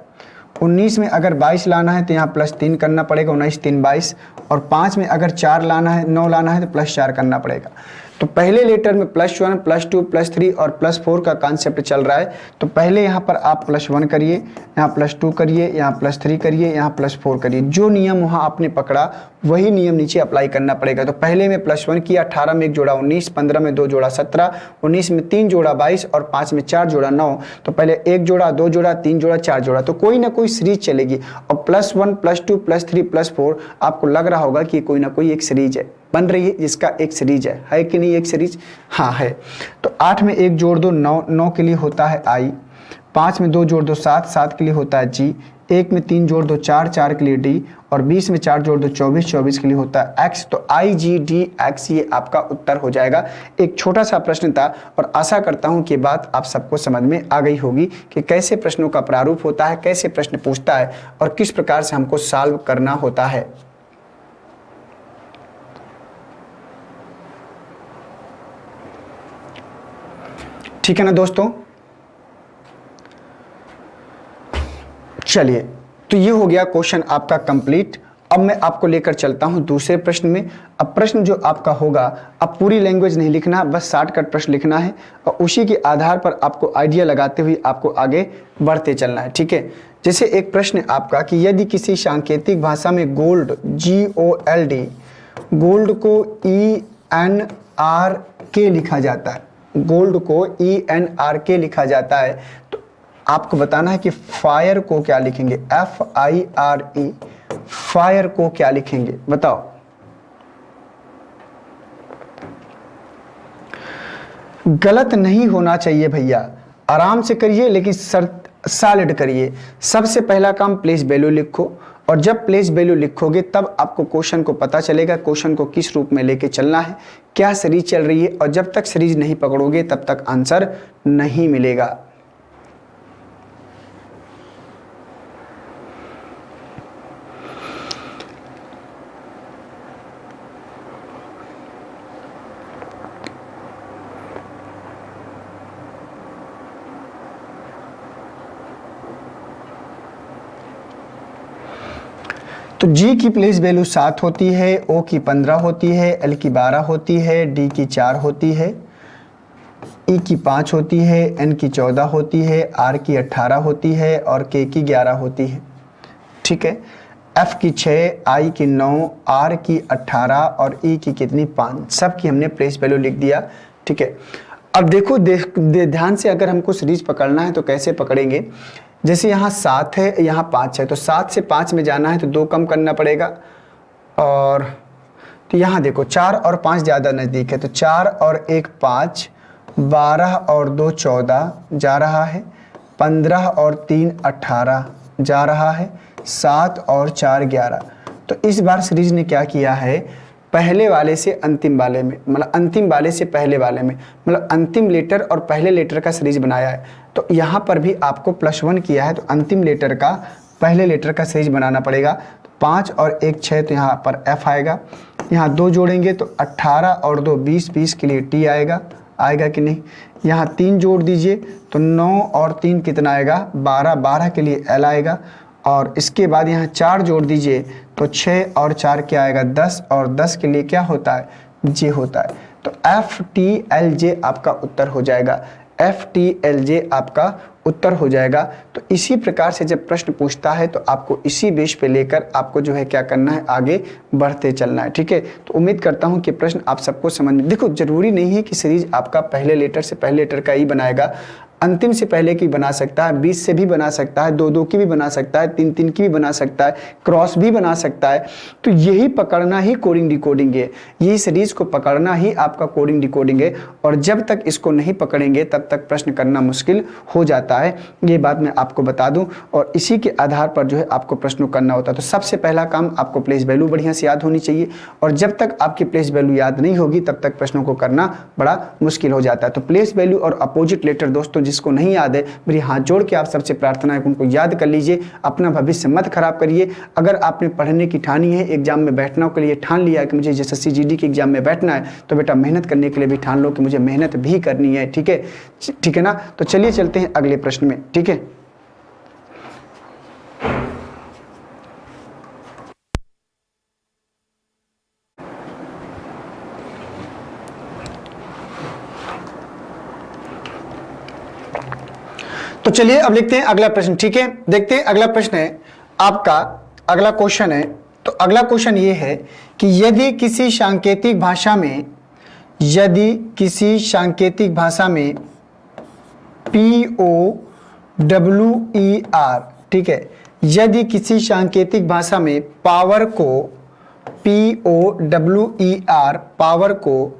19 में अगर 22 लाना है तो यहाँ +3 करना पड़ेगा, 19 3 22। और 5 में अगर 4 लाना है 9 लाना है तो +4 करना पड़ेगा। तो पहले लेटर में +1 +2 +3 और +4 का कॉन्सेप्ट चल रहा है। तो पहले यहाँ पर आप +1 करिए, यहाँ +2 करिए, यहाँ +3 करिए, यहाँ +4 करिए। जो नियम वहाँ आपने पकड़ा वही नियम नीचे अप्लाई करना पड़ेगा। तो पहले में +1 किया, 18 में 1 जोड़ा 19, 15 में 2 जोड़ा 17, 19 में 3 जोड़ा 22 और 5 में 4 जोड़ा 9। तो पहले 1 जोड़ा 2 जोड़ा 3 जोड़ा 4 जोड़ा, तो कोई ना कोई सीरीज चलेगी। और +1 +2 +3 +4 आपको लग रहा होगा कि कोई ना कोई एक सीरीज है बन रही है, जिसका एक सीरीज है कि नहीं एक सीरीज, हाँ है। तो 8 में 1 जोड़ दो 9, 9 के लिए होता है I, 5 में 2 जोड़ दो 7, 7 के लिए होता है G, 1 में 3 जोड़ दो 4, 4 के लिए D और 20 में 4 जोड़ दो 24, 24 के लिए होता है X। तो IGDX ये आपका उत्तर हो जाएगा। एक छोटा सा प्रश्न था और आशा करता हूँ कि बात आप सबको समझ में आ गई होगी कि कैसे प्रश्नों का प्रारूप होता है, कैसे प्रश्न पूछता है और किस प्रकार से हमको सॉल्व करना होता है। ठीक है ना दोस्तों, चलिए तो ये हो गया क्वेश्चन आपका कंप्लीट। अब मैं आपको लेकर चलता हूं दूसरे प्रश्न में। अब प्रश्न जो आपका होगा, अब पूरी लैंग्वेज नहीं लिखना, बस शॉर्टकट प्रश्न लिखना है और उसी के आधार पर आपको आइडिया लगाते हुए आपको आगे बढ़ते चलना है, ठीक है। जैसे एक प्रश्न आपका कि यदि किसी सांकेतिक भाषा में गोल्ड GOLD, गोल्ड को ENRK लिखा जाता है, गोल्ड को ENRK लिखा जाता है, तो आपको बताना है कि फायर को क्या लिखेंगे, FIRE, फायर को क्या लिखेंगे बताओ। गलत नहीं होना चाहिए भैया, आराम से करिए लेकिन सॉलिड करिए। सबसे पहला काम प्लेस वैल्यू लिखो और जब प्लेस वैल्यू लिखोगे तब आपको क्वेश्चन को पता चलेगा क्वेश्चन को किस रूप में लेके चलना है, क्या सीरीज चल रही है, और जब तक सीरीज नहीं पकड़ोगे तब तक आंसर नहीं मिलेगा। तो G की प्लेस वैल्यू 7 होती है, O की 15 होती है, L की 12 होती है, D की 4 होती है, E की 5 होती है, N की 14 होती है, R की 18 होती है और K की 11 होती है। ठीक है, F की 6, I की 9, R की 18 और E की कितनी 5, सब की हमने प्लेस वैल्यू लिख दिया। ठीक है, अब देखो ध्यान से, अगर हमको सीरीज पकड़ना है तो कैसे पकड़ेंगे। जैसे यहाँ 7 है, यहाँ 5 है, तो 7 से 5 में जाना है तो 2 कम करना पड़ेगा। और तो यहाँ देखो 4 और 5 ज़्यादा नज़दीक है, तो 4 और 1 5, 12 और 2 14 जा रहा है, 15 और 3 18 जा रहा है, 7 और 4 11। तो इस बार सीरीज ने क्या किया है, पहले वाले से अंतिम वाले में, मतलब अंतिम वाले से पहले वाले में, मतलब अंतिम लेटर और पहले लेटर का सीरीज बनाया है। तो यहाँ पर भी आपको +1 किया है, तो अंतिम लेटर का पहले लेटर का सीरीज बनाना पड़ेगा। तो 5 और 1 6, तो यहाँ पर F आएगा, यहाँ 2 जोड़ेंगे तो 18 और 2 20, 20 के लिए T आएगा कि नहीं। यहाँ 3 जोड़ दीजिए तो 9 और 3 कितना आएगा 12, 12 के लिए L आएगा। और इसके बाद यहाँ 4 जोड़ दीजिए तो 6 और 4 क्या आएगा 10, और 10 के लिए क्या होता है J होता है। तो FTLJ आपका उत्तर हो जाएगा, FTLJ आपका उत्तर हो जाएगा। तो इसी प्रकार से जब प्रश्न पूछता है तो आपको इसी बेस पे लेकर आपको जो है क्या करना है, आगे बढ़ते चलना है। ठीक है, तो उम्मीद करता हूँ कि प्रश्न आप सबको समझ में, देखो जरूरी नहीं है कि सीरीज आपका पहले लेटर से पहले लेटर का ही बनाएगा, अंतिम से पहले की बना सकता है, 20 से भी बना सकता है, 2-2 की भी बना सकता है, 3-3 की भी बना सकता है, क्रॉस भी बना सकता है। तो यही पकड़ना ही कोडिंग डिकोडिंग है, यही सीरीज को पकड़ना ही आपका कोडिंग डिकोडिंग है। और जब तक इसको नहीं पकड़ेंगे तब तक प्रश्न करना मुश्किल हो जाता है, ये बात मैं आपको बता दूं। और इसी के आधार पर जो है आपको प्रश्न करना होता है। तो सबसे पहला काम आपको प्लेस वैल्यू बढ़िया से याद होनी चाहिए, और जब तक आपकी प्लेस वैल्यू याद नहीं होगी तब तक प्रश्नों को करना बड़ा मुश्किल हो जाता है। तो प्लेस वैल्यू और अपोजिट लेटर दोस्तों जिसको नहीं याद है, मेरी हाथ जोड़ के आप सबसे प्रार्थना है कि उनको याद कर लीजिए, अपना भविष्य मत खराब करिए। अगर आपने पढ़ने की ठानी है, एग्जाम में बैठने के लिए ठान लिया है कि मुझे एसएससी जीडी के एग्जाम में बैठना है, तो बेटा मेहनत करने के लिए भी ठान लो कि मुझे मेहनत भी करनी है। ठीक है, ठीक है ना। तो चलिए चलते हैं अगले प्रश्न में। ठीक है, तो चलिए अब लिखते हैं अगला प्रश्न। ठीक है, देखते हैं अगला प्रश्न है आपका, अगला क्वेश्चन है। तो अगला क्वेश्चन ये है कि यदि किसी सांकेतिक भाषा में, यदि किसी सांकेतिक भाषा में POWER, ठीक है, यदि किसी सांकेतिक भाषा में पावर को, POWER पावर को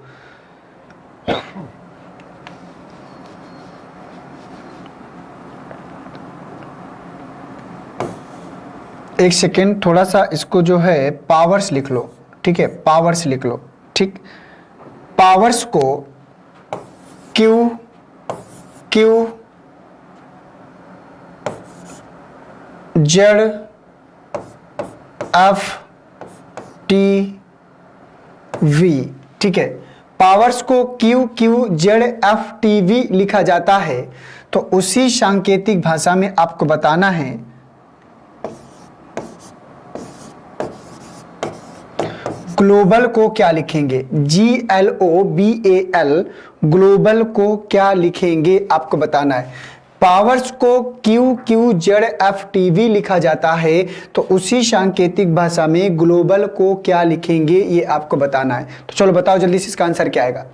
एक सेकेंड, थोड़ा सा इसको जो है पावर्स लिख लो। ठीक है, पावर्स लिख लो। ठीक, पावर्स को Q Z F T V, ठीक है, पावर्स को Q Z F T V लिखा जाता है। तो उसी सांकेतिक भाषा में आपको बताना है ग्लोबल को क्या लिखेंगे, GLOBAL, ग्लोबल को क्या लिखेंगे आपको बताना है। पावर्स को Q Z F T V लिखा जाता है, तो उसी सांकेतिक भाषा में ग्लोबल को क्या लिखेंगे ये आपको बताना है। तो चलो बताओ जल्दी से इसका आंसर क्या आएगा।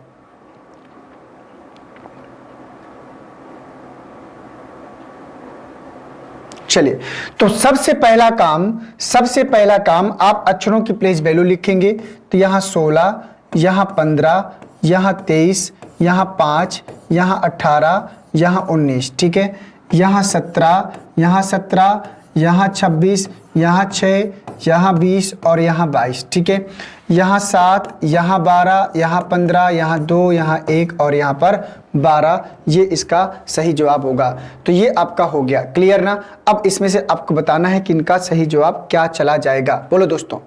चलिए, तो सबसे पहला काम आप अक्षरों की प्लेस वैल्यू लिखेंगे। तो यहाँ 16, यहाँ 15, यहाँ 23, यहाँ 5, यहाँ 18, यहाँ 19, ठीक है, यहाँ 17, यहाँ 17, यहाँ 26, यहाँ 6, यहाँ 20 और यहाँ 22। ठीक है, यहाँ 7, यहाँ 12, यहाँ 15, यहाँ 2, यहाँ 1 और यहाँ पर 12, ये इसका सही जवाब होगा। तो ये आपका हो गया क्लियर ना। अब इसमें से आपको बताना है कि इनका सही जवाब क्या चला जाएगा। बोलो दोस्तों।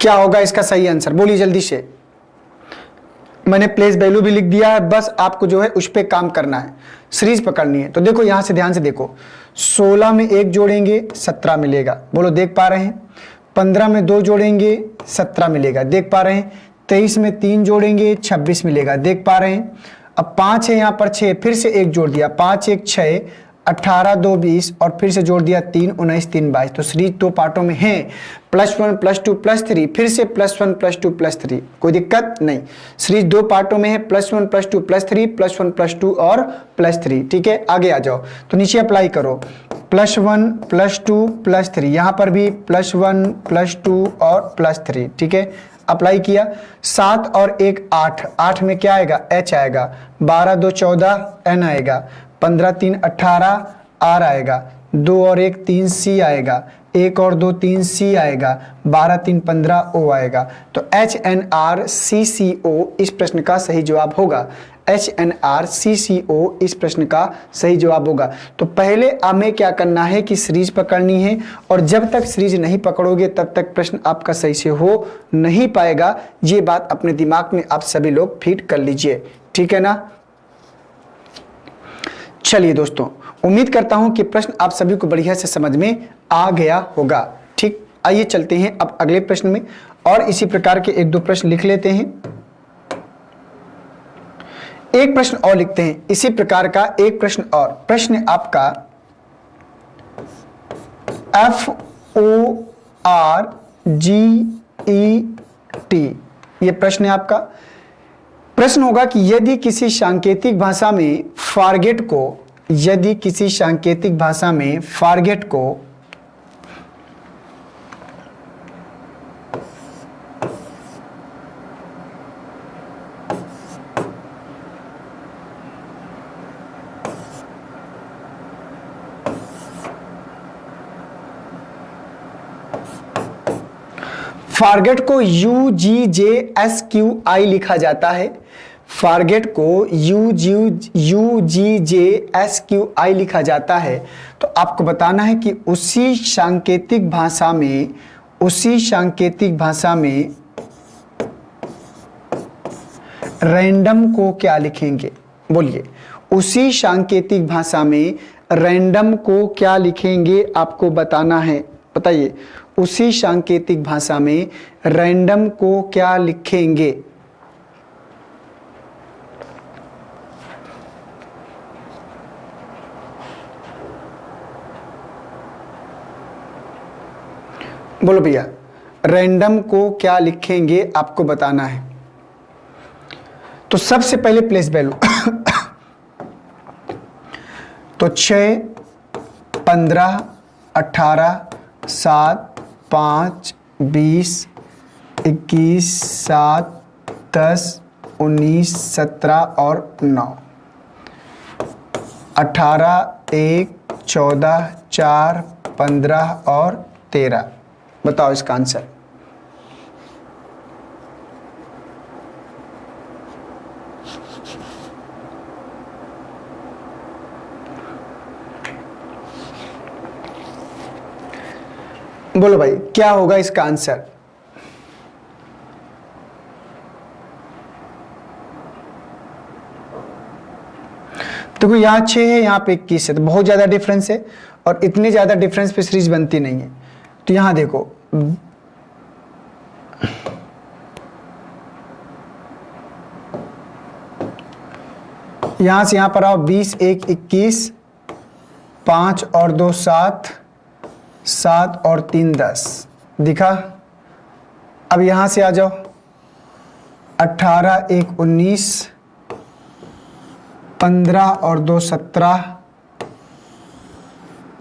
क्या होगा इसका सही आंसर, बोलिए जल्दी से। मैंने प्लेस वैल्यू भी लिख दिया है, बस आपको जो है उस पर काम करना है, सीरीज पकड़नी है। तो देखो यहां से ध्यान से देखो, 16 में 1 जोड़ेंगे 17 मिलेगा, बोलो देख पा रहे हैं। 15 में 2 जोड़ेंगे 17 मिलेगा, देख पा रहे हैं। 23 में 3 जोड़ेंगे 26 मिलेगा, देख पा रहे हैं। अब 5 है, यहाँ पर 6, फिर से 1 जोड़ दिया, 5 1 6, 18 2 20 और फिर से जोड़ दिया 3 19 3 22। तो सीरीज 2 पार्टों में है, +1 +2 +3, फिर से +1 +2 +3, कोई दिक्कत नहीं। सीरीज 2 पार्टों में है, +1 +2 +3, +1 +2 और +3। ठीक है, आगे आ जाओ। तो नीचे अप्लाई करो, +1 +2 +3, यहाँ पर भी +1 +2 और +3। ठीक है, अप्लाई किया। 7 और 1 8, 8 में क्या आएगा, H आएगा। 12 2 14 N आएगा। 15 3 18 R आएगा। 2 और 1 3 C आएगा। 1 और 2 3 C आएगा। 12 3 15 O आएगा। तो HNRCCO इस प्रश्न का सही जवाब होगा। HNRCCO इस प्रश्न का सही जवाब होगा। तो पहले हमें क्या करना है कि सीरीज पकड़नी है, और जब तक सीरीज नहीं पकड़ोगे तब तक प्रश्न आपका सही से हो नहीं पाएगा। ये बात अपने दिमाग में आप सभी लोग फीड कर लीजिए, ठीक है ना। चलिए दोस्तों, उम्मीद करता हूं कि प्रश्न आप सभी को बढ़िया से समझ में आ गया होगा। ठीक, आइए चलते हैं अब अगले प्रश्न में, और इसी प्रकार के 1 2 प्रश्न लिख लेते हैं। एक प्रश्न और लिखते हैं, इसी प्रकार का एक प्रश्न और। प्रश्न आपका FORGET, ये प्रश्न है आपका। प्रश्न होगा कि यदि किसी सांकेतिक भाषा में फॉरगेट को, यदि किसी सांकेतिक भाषा में फॉरगेट को फॉरगेट को UGJSQI लिखा जाता है। फॉरगेट को UGJSQI लिखा जाता है। तो आपको बताना है कि उसी सांकेतिक भाषा में, उसी सांकेतिक भाषा में रैंडम को क्या लिखेंगे, बोलिए। उसी सांकेतिक भाषा में रैंडम को क्या लिखेंगे, आपको बताना है। बताइए, उसी सांकेतिक भाषा में रैंडम को क्या लिखेंगे। बोलो भैया, रैंडम को क्या लिखेंगे, आपको बताना है। तो सबसे पहले प्लेस वैल्यू तो 6 15 18 7 5 20 21 7 10 19 17 और 9, 18 1 14 4 15 और 13। बताओ इसका आंसर। बोलो भाई, क्या होगा इसका आंसर। देखो यहां 6 है, यहां पे 21 है, तो बहुत ज्यादा डिफरेंस है, और इतने ज्यादा डिफरेंस पे सीरीज बनती नहीं है। तो यहां देखो, यहां से यहां पर आओ, 20 1 21, 5 और 2 7, 7 और 3 10, दिखा। अब यहां से आ जाओ, 18 1 19, 15 और 2 17,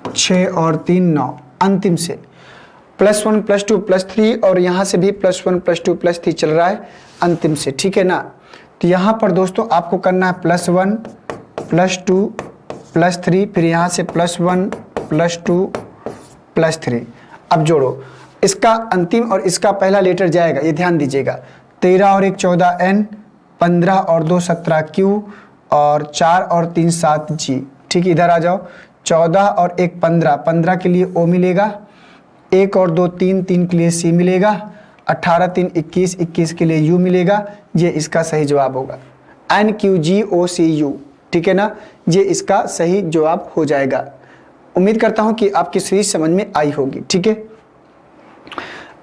6 और 3 9। अंतिम से, +1 +2 +3 और यहाँ से भी +1 +2 +3 चल रहा है अंतिम से, ठीक है ना। तो यहाँ पर दोस्तों आपको करना है +1 +2 +3, फिर यहाँ से +1 +2 +3। अब जोड़ो, इसका अंतिम और इसका पहला लेटर जाएगा, ये ध्यान दीजिएगा। 13 और 1 14 N, 15 और 2 17 Q और 4 और 3 7 G। ठीक, इधर आ जाओ। 14 और 1 15, 15 के लिए O मिलेगा, 1 और 2 3, 3 के लिए C मिलेगा, 18 3 21, 21 के लिए U मिलेगा। ये इसका सही जवाब होगा, NQGOCU, ठीक है ना। ये इसका सही जवाब हो जाएगा। उम्मीद करता हूं कि आपकी सीरीज समझ में आई होगी, ठीक है।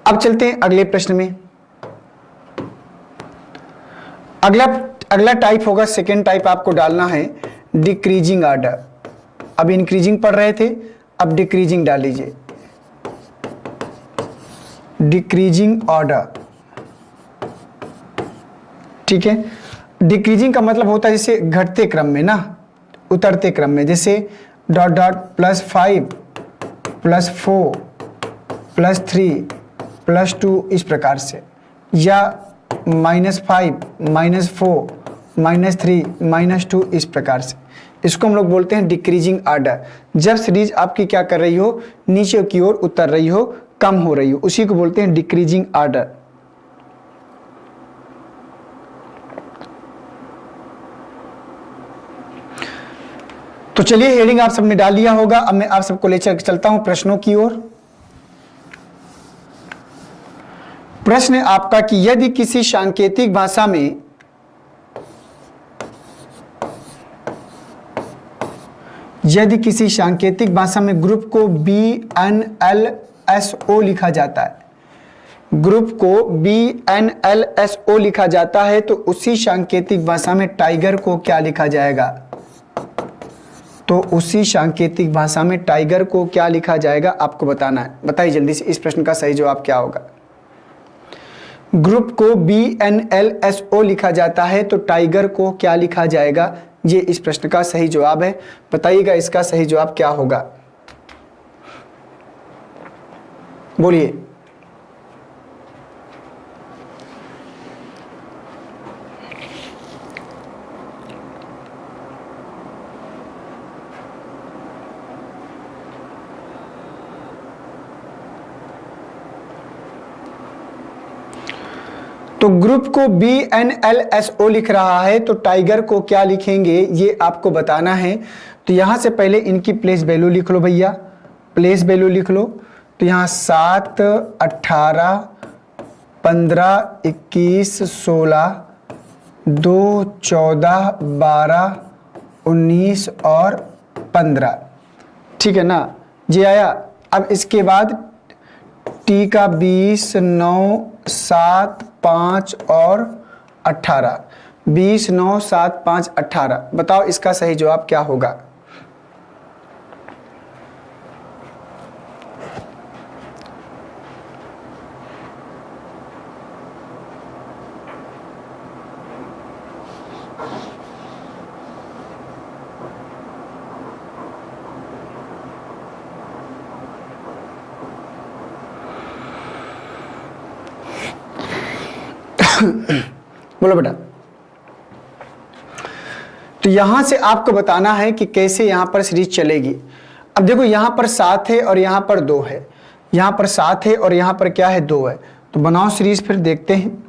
अब चलते हैं अगले प्रश्न में। अगला टाइप होगा, सेकेंड टाइप आपको डालना है डिक्रीजिंग ऑर्डर। अब इंक्रीजिंग पढ़ रहे थे, अब डिक्रीजिंग डाल लीजिए, डिक्रीजिंग ऑर्डर, ठीक है। डिक्रीजिंग का मतलब होता है जैसे घटते क्रम में ना, उतरते क्रम में, जैसे डॉट डॉट +5 +4 +3 +2 इस प्रकार से, या -5 -4 -3 -2 इस प्रकार से। इसको हम लोग बोलते हैं डिक्रीजिंग ऑर्डर। जब सीरीज आपकी क्या कर रही हो, नीचे की ओर उतर रही हो, कम हो रही हो, उसी को बोलते हैं डिक्रीजिंग ऑर्डर। तो चलिए, हेडिंग आप सबने डाल लिया होगा। अब मैं आप सबको ले चलता हूं प्रश्नों की ओर। प्रश्न आपका कि यदि किसी सांकेतिक भाषा में ग्रुप को BNLSO लिखा जाता है, ग्रुप को BNLSO लिखा जाता है, तो उसी सांकेतिक भाषा में टाइगर को क्या लिखा जाएगा? तो उसी सांकेतिक भाषा में टाइगर को क्या लिखा जाएगा आपको बताना है। बताइए जल्दी से, इस प्रश्न का सही जवाब क्या होगा? ग्रुप को BNLSO लिखा जाता है तो टाइगर को क्या लिखा जाएगा? ये इस प्रश्न का सही जवाब है। बताइएगा इसका सही जवाब क्या होगा, बोलिए। तो ग्रुप को BNLSO लिख रहा है तो टाइगर को क्या लिखेंगे ये आपको बताना है। तो यहां से पहले इनकी प्लेस वैल्यू लिख लो भैया, प्लेस वैल्यू लिख लो। तो यहाँ 7 18 15 21 16 2 14 12 19 और 15, ठीक है ना। जी आया। अब इसके बाद टी का 20 9 7 5 और 18, 20 9 7 5 18। बताओ इसका सही जवाब क्या होगा? बोलो बेटा। तो यहां से आपको बताना है कि कैसे यहां पर सीरीज चलेगी। अब देखो यहां पर 7 है और यहां पर 2 है, यहां पर 7 है और यहां पर क्या है 2 है। तो बनाओ सीरीज, फिर देखते हैं।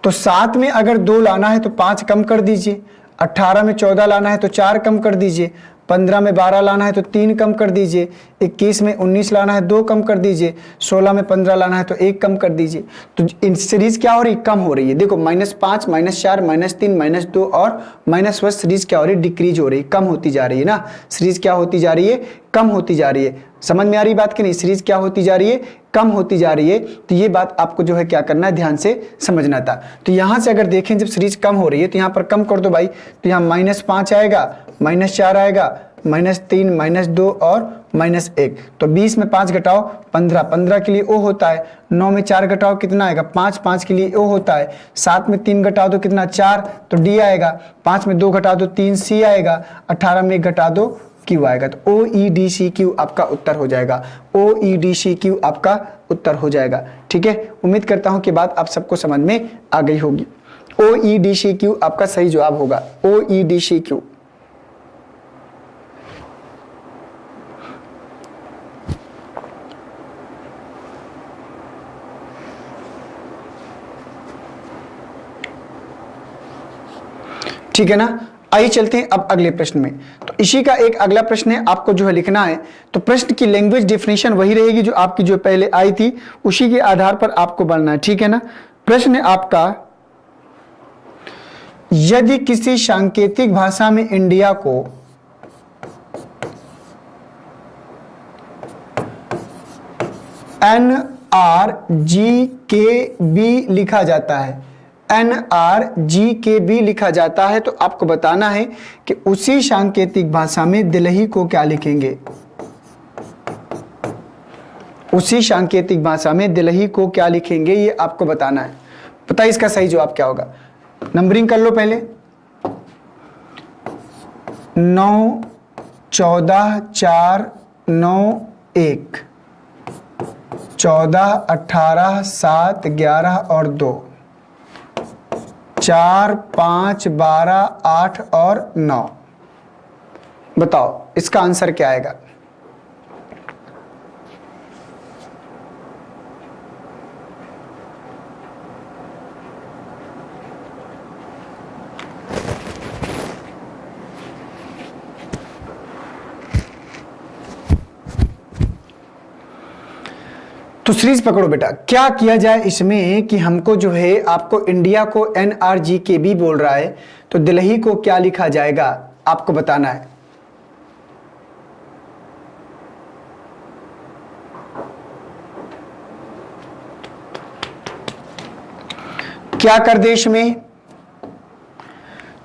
तो 7 में अगर 2 लाना है तो 5 कम कर दीजिए, 18 में 14 लाना है तो 4 कम कर दीजिए, 15 में 12 लाना है तो 3 कम कर दीजिए, 21 में 19 लाना है 2 कम कर दीजिए, 16 में 15 लाना है तो 1 कम कर दीजिए। तो इन सीरीज क्या हो रही है? कम हो रही है। देखो -5 -4 -3 -2 और -1 सीरीज क्या हो रही है? डिक्रीज हो रही है, कम होती जा रही है ना। सीरीज क्या होती जा रही है? कम होती जा रही है। समझ में आ रही बात कि नहीं? सीरीज क्या होती जा रही है? कम होती जा रही है। तो ये बात आपको जो है क्या करना है, ध्यान से समझना था। तो यहां से अगर देखें जब सीरीज कम हो रही है तो यहां पर कम कर दो भाई। तो यहाँ -5 आएगा, -4 आएगा, -3 -2 और -1। तो 20 में 5 घटाओ 15, 15 के लिए O होता है। 9 में 4 घटाओ कितना आएगा? 5, 5 के लिए O होता है। 7 में 3 घटा दो कितना? 4, तो D आएगा। 5 में 2 घटा दो 3 C आएगा। 18 में 1 घटा दो क्यू आएगा। तो OEDCQ आपका उत्तर हो जाएगा, OEDCQ आपका उत्तर हो जाएगा। ठीक है, उम्मीद करता हूं कि बात आप सबको समझ में आ गई होगी। OEDCQ आपका सही जवाब होगा, OEDCQ। ठीक है ना, आइए चलते हैं अब अगले प्रश्न में। तो इसी का एक अगला प्रश्न है, आपको जो है लिखना है। तो प्रश्न की लैंग्वेज डेफिनेशन वही रहेगी जो आपकी जो पहले आई थी, उसी के आधार पर आपको बनना है। ठीक है ना, प्रश्न है आपका, यदि किसी सांकेतिक भाषा में इंडिया को NRGKB लिखा जाता है, NRGKB लिखा जाता है, तो आपको बताना है कि उसी सांकेतिक भाषा में दिल्ली को क्या लिखेंगे। उसी सांकेतिक भाषा में दिल्ली को क्या लिखेंगे, ये आपको बताना है। पता है इसका सही जवाब क्या होगा? नंबरिंग कर लो पहले, 9 14 4 9 1, 14 18 7 11 और 2, 4 5 12 8 और 9। बताओ इसका आंसर क्या आएगा? तो सीरीज पकड़ो बेटा, क्या किया जाए इसमें कि हमको जो है, आपको इंडिया को NRGKB बोल रहा है, तो दिल्ली को क्या लिखा जाएगा आपको बताना है। क्या कर दे इसमें?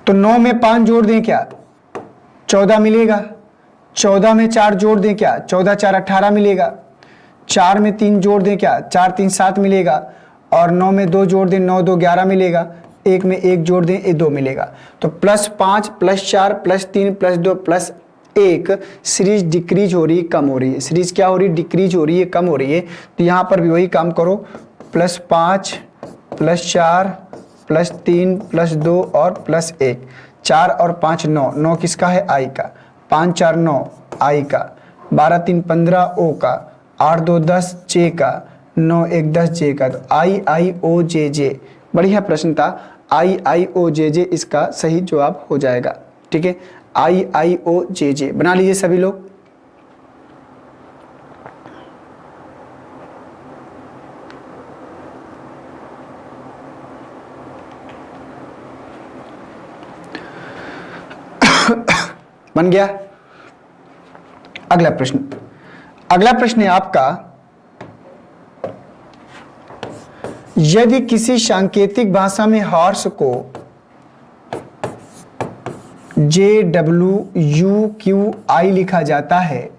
तो 9 में 5 जोड़ दें क्या, 14 मिलेगा। 14 में 4 जोड़ दें क्या, 14 4 18 मिलेगा। 4 में 3 जोड़ दें क्या, 4 3 7 मिलेगा। और 9 में 2 जोड़ दें, 9 2 11 मिलेगा। 1 में 1 जोड़ दें, ये 2 मिलेगा। तो +5 +4 +3 +2 +1, सीरीज डिक्रीज हो रही है, कम हो रही है। सीरीज क्या हो रही है? डिक्रीज हो रही है, कम हो रही है। तो यहाँ पर भी वही काम करो, +5 +4 +3 +2 और +1। 4 और 5 9, 9 किसका है? आई का। 5 4 9 आई का। 12 3 15 ओ का। 8 2 10 जे का। 9 1 10 जे का। तो IIOJJ, बढ़िया प्रश्न था। IIOJJ इसका सही जवाब हो जाएगा। ठीक है, IIOJJ बना लीजिए सभी लोग। बन गया। अगला प्रश्न, अगला प्रश्न है आपका, यदि किसी सांकेतिक भाषा में हॉर्स को JWUQI लिखा जाता है,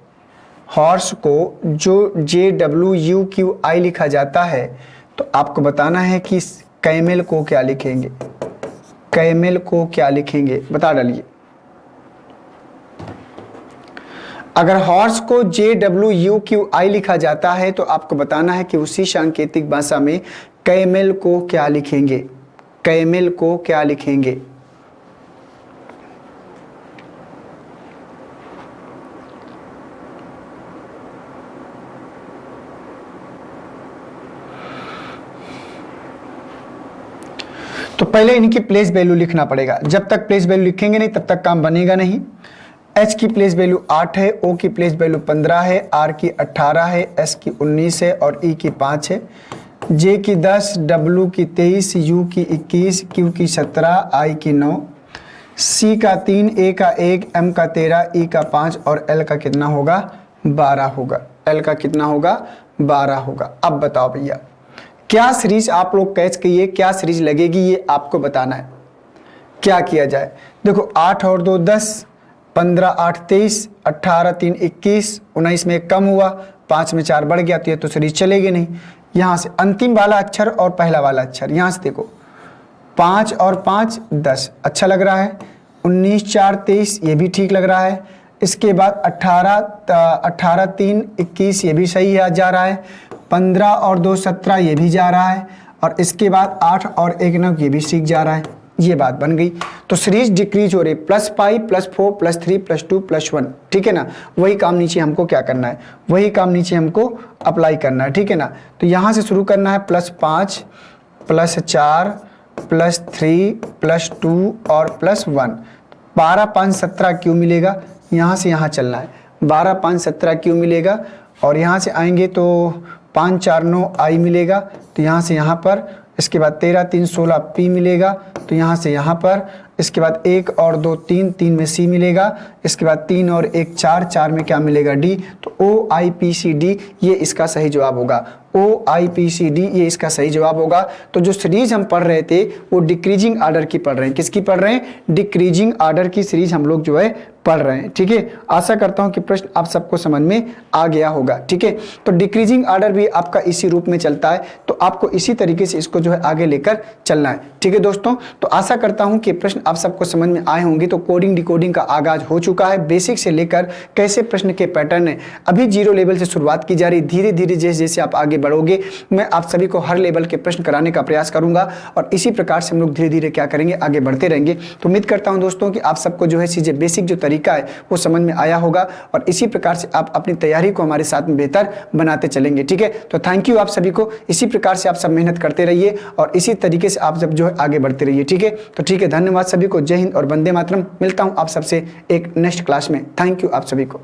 हॉर्स को जो JWUQI लिखा जाता है, तो आपको बताना है कि कैमल को क्या लिखेंगे। कैमल को क्या लिखेंगे, बता डालिए। अगर हॉर्स को JWUQI लिखा जाता है, तो आपको बताना है कि उसी सांकेतिक भाषा में कैमल को क्या लिखेंगे। कैमल को क्या लिखेंगे? तो पहले इनकी प्लेस वैल्यू लिखना पड़ेगा। जब तक प्लेस वैल्यू लिखेंगे नहीं, तब तक काम बनेगा नहीं। H की प्लेस वैल्यू 8 है, O की प्लेस वैल्यू 15 है, R की 18 है, S की 19 है और E की 5 है। J की 10, W की 23, U की 21, Q की 17, I की 9, C का 3, A का 1, M का 13, E का 5 और L का कितना होगा? 12 होगा। L का कितना होगा? 12 होगा। अब बताओ भैया, क्या सीरीज आप लोग कैच किए, क्या सीरीज लगेगी, ये आपको बताना है। क्या किया जाए? देखो 8 और 2 10, 15 8 23, 18 3 21, 19 में 1 कम हुआ, 5 में 4 बढ़ गया, तो ये तो सीरीज चलेगी नहीं। यहाँ से अंतिम वाला अक्षर और पहला वाला अक्षर, यहाँ से देखो 5 और 5 10, अच्छा लग रहा है। 19 4 23, ये भी ठीक लग रहा है। इसके बाद 18 3 21 ये भी सही है, जा रहा है। 15 और 2 17 ये भी जा रहा है। और इसके बाद 8 और 1 9 ये भी सीख जा रहा है। ये बात बन गई। तो सीरीज डिक्रीज हो रही +5 +4 +3 +2 +1, ठीक है ना। वही काम नीचे हमको क्या करना है, वही काम नीचे हमको अप्लाई करना है, ठीक है ना। तो यहाँ से शुरू करना है +5 +4 +3 +2 और +1। 12 5 17 क्यों मिलेगा, यहाँ से यहाँ चलना है। 12 5 17 क्यों मिलेगा, और यहाँ से आएंगे तो 5 4 9 आई मिलेगा, तो यहाँ से यहाँ पर। इसके बाद 13 3 16 पी मिलेगा, तो यहाँ से यहाँ पर। इसके बाद 1 और 2 3, 3 में सी मिलेगा। इसके बाद 3 और 1 4, 4 में क्या मिलेगा, डी। तो OIPCD ये इसका सही जवाब होगा। OIPCD ये इसका सही जवाब होगा। तो जो सीरीज हम पढ़ रहे थे वो डिक्रीजिंग आर्डर की पढ़ रहे हैं। किसकी पढ़ रहे हैं, डिक्रीजिंग आर्डर की सीरीज हम लोग जो है पढ़ रहे हैं, ठीक है। आशा करता हूं कि प्रश्न आप सबको समझ में आ गया होगा, ठीक है। तो डिक्रीजिंग आर्डर भी आपका इसी रूप में चलता है, तो आपको इसी तरीके से इसको जो है आगे लेकर चलना है, ठीक है दोस्तों। तो आशा करता हूं कि प्रश्न आप सबको समझ में आए होंगे। तो कोडिंग डिकोडिंग का आगाज हो चुका है। बेसिक से लेकर कैसे प्रश्न के पैटर्न है, अभी 0 लेवल से शुरुआत की जा रही। धीरे धीरे जैसे जैसे आप आगे बढ़ोगे, मैं आप सभी को हर लेवल के प्रश्न कराने का प्रयास करूंगा, और इसी प्रकार से हम लोग धीरे धीरे क्या करेंगे, आगे बढ़ते रहेंगे। तो उम्मीद करता हूं दोस्तों कि आप सबको जो है चीजें बेसिक जो तरीका है वो समझ में आया होगा, और इसी प्रकार से आप अपनी तैयारी को हमारे साथ में बेहतर बनाते चलेंगे, ठीक है। तो थैंक यू आप सभी को। इसी प्रकार से आप सब मेहनत करते रहिए, और इसी तरीके से आप जब जो है आगे बढ़ते रहिए, ठीक है। तो ठीक है, धन्यवाद सभी को। जय हिंद और वंदे मातरम। मिलता हूं आप सबसे एक नेक्स्ट क्लास में। थैंक यू आप सभी को।